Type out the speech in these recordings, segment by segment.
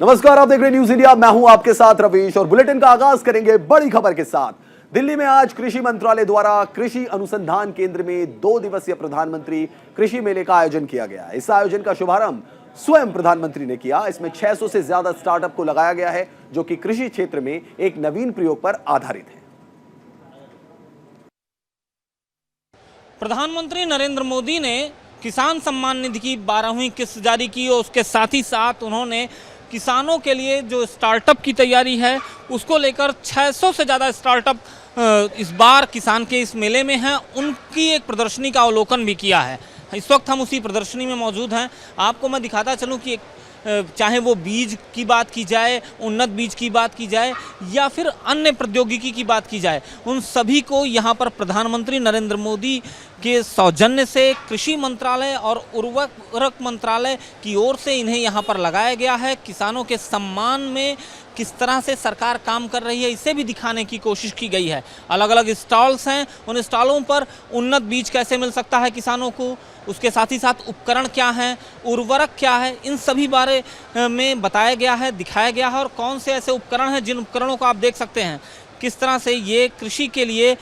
नमस्कार, आप देख रहे हैं न्यूज इंडिया। मैं हूं आपके साथ रवीश और बुलेटिन का आगाज करेंगे बड़ी खबर के साथ। दिल्ली में आज कृषि मंत्रालय द्वारा कृषि अनुसंधान केंद्र में 2 दिवसीय प्रधानमंत्री कृषि मेले का आयोजन किया गया। इस आयोजन का शुभारंभ स्वयं प्रधानमंत्री ने किया। इसमें 600 से ज्यादा स्टार्टअप को लगाया गया है, जो कि कृषि क्षेत्र में एक नवीन प्रयोग पर आधारित है। प्रधानमंत्री नरेंद्र मोदी ने किसान सम्मान निधि की 12वीं किस्त जारी की और उसके साथ ही साथ उन्होंने किसानों के लिए जो स्टार्टअप की तैयारी है उसको लेकर 600 से ज़्यादा स्टार्टअप इस बार किसान के इस मेले में हैं, उनकी एक प्रदर्शनी का अवलोकन भी किया है। इस वक्त हम उसी प्रदर्शनी में मौजूद हैं। आपको मैं दिखाता चलूं कि चाहे वो बीज की बात की जाए, उन्नत बीज की बात की जाए या फिर अन्य प्रौद्योगिकी की बात की जाए, उन सभी को यहाँ पर प्रधानमंत्री नरेंद्र मोदी के सौजन्य से कृषि मंत्रालय और उर्वरक मंत्रालय की ओर से इन्हें यहाँ पर लगाया गया है। किसानों के सम्मान में किस तरह से सरकार काम कर रही है, इसे भी दिखाने की कोशिश की गई है। अलग अलग स्टॉल्स हैं, उन स्टॉलों पर उन्नत बीज कैसे मिल सकता है किसानों को, उसके साथ ही साथ उपकरण क्या हैं, उर्वरक क्या है, इन सभी बारे में बताया गया है, दिखाया गया है। और कौन से ऐसे उपकरण हैं जिन उपकरणों को आप देख सकते हैं किस तरह से ये कृषि के लिए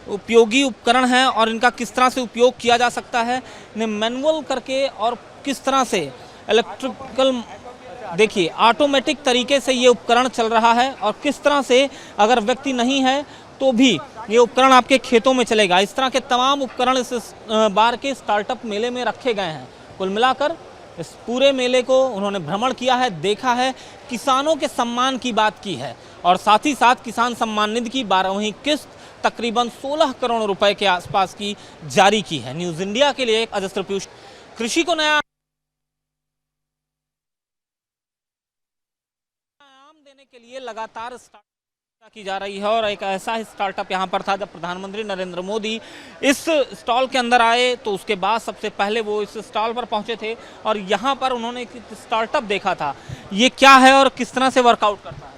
उपयोगी उपकरण हैं और इनका किस तरह से उपयोग किया जा सकता है, इन्हें मैनुअल करके और किस तरह से इलेक्ट्रिकल, देखिए ऑटोमेटिक तरीके से ये उपकरण चल रहा है और किस तरह से अगर व्यक्ति नहीं है तो भी ये उपकरण आपके खेतों में चलेगा। इस तरह के तमाम उपकरण इस बार के स्टार्टअप मेले में रखे गए हैं। कुल मिलाकर इस पूरे मेले को उन्होंने भ्रमण किया है, देखा है, किसानों के सम्मान की बात की है और साथ ही साथ किसान सम्मान निधि की 12वीं किस्त तकरीबन 16 करोड़ रुपए के आसपास की जारी की है। न्यूज़ इंडिया के लिए अजस्त्र पीयूष। कृषि को नया देने के लिए लगातार स्टार्टअप की जा रही है और एक ऐसा स्टार्टअप यहाँ पर था जब प्रधानमंत्री नरेंद्र मोदी इस स्टॉल के अंदर आए तो उसके बाद सबसे पहले वो इस स्टॉल पर पहुंचे थे और यहाँ पर उन्होंने एक स्टार्टअप देखा था। ये क्या है और किस तरह से वर्कआउट करता है?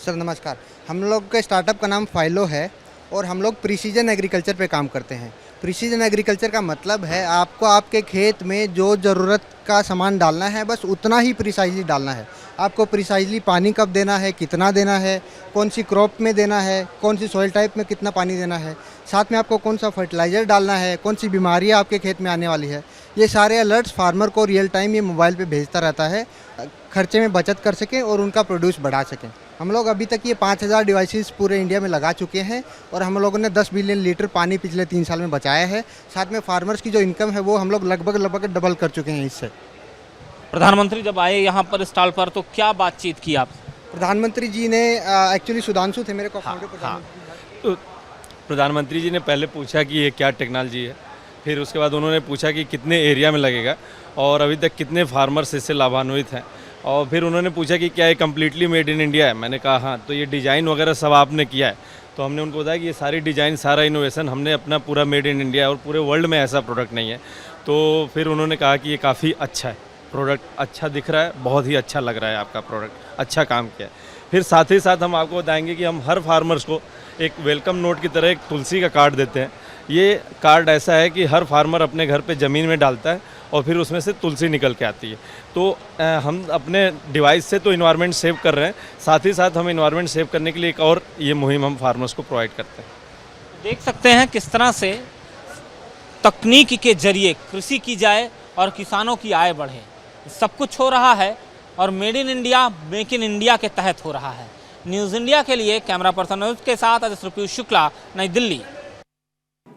सर नमस्कार, हम लोग के स्टार्टअप का नाम फाइलो है और हम लोग प्रिसीजन एग्रीकल्चर पे काम करते हैं। प्रिसीजन एग्रीकल्चर का मतलब है आपको आपके खेत में जो ज़रूरत का सामान डालना है बस उतना ही प्रिसाइजली डालना है। आपको प्रिसाइजली पानी कब देना है, कितना देना है, कौन सी क्रॉप में देना है, कौन सी सॉइल टाइप में कितना पानी देना है, साथ में आपको कौन सा फर्टिलाइज़र डालना है, कौन सी बीमारियाँ आपके खेत में आने वाली है, ये सारे अलर्ट्स फार्मर को रियल टाइम ये मोबाइल पे भेजता रहता है, खर्चे में बचत कर सकें और उनका प्रोड्यूस बढ़ा सकें। हम लोग अभी तक ये 5000 डिवाइसेस पूरे इंडिया में लगा चुके हैं और हम लोगों ने 10 बिलियन लीटर पानी पिछले 3 साल में बचाया है। साथ में फार्मर्स की जो इनकम है वो हम लोग लगभग डबल कर चुके हैं इससे। प्रधानमंत्री जब आए यहाँ पर स्टॉल पर तो क्या बातचीत की आप? प्रधानमंत्री जी ने एक्चुअली सुधांशु थे मेरे को तो प्रधानमंत्री जी ने पहले पूछा कि ये क्या टेक्नोलॉजी है, फिर उसके बाद उन्होंने पूछा कि कितने एरिया में लगेगा और अभी तक कितने फार्मर्स इससे लाभान्वित हैं, और फिर उन्होंने पूछा कि क्या ये कम्प्लीटली मेड इन इंडिया है। मैंने कहा हाँ। तो ये डिज़ाइन वगैरह सब आपने किया है? तो हमने उनको बताया कि ये सारी डिज़ाइन, सारा इनोवेशन हमने अपना पूरा मेड इन इंडिया, और पूरे वर्ल्ड में ऐसा प्रोडक्ट नहीं है। तो फिर उन्होंने कहा कि ये काफ़ी अच्छा है, प्रोडक्ट अच्छा दिख रहा है, बहुत ही अच्छा लग रहा है, आपका प्रोडक्ट अच्छा काम किया है। फिर साथ ही साथ हम आपको बताएंगे कि हम हर फार्मर्स को एक वेलकम नोट की तरह एक तुलसी का कार्ड देते हैं। ये कार्ड ऐसा है कि हर फार्मर अपने घर पे ज़मीन में डालता है और फिर उसमें से तुलसी निकल के आती है। तो हम अपने डिवाइस से तो इन्वायरमेंट सेव कर रहे हैं, साथ ही साथ हम इन्वायरमेंट सेव करने के लिए एक और ये मुहिम हम फार्मर्स को प्रोवाइड करते हैं। देख सकते हैं किस तरह से तकनीक के जरिए कृषि की जाए और किसानों की आय बढ़े। सब कुछ हो रहा है और made in India, make in India के तहत हो रहा है। न्यूज़ इंडिया के लिए कैमरा पर्सन के साथ अजस्त्र पीयूष शुक्ला, नई दिल्ली।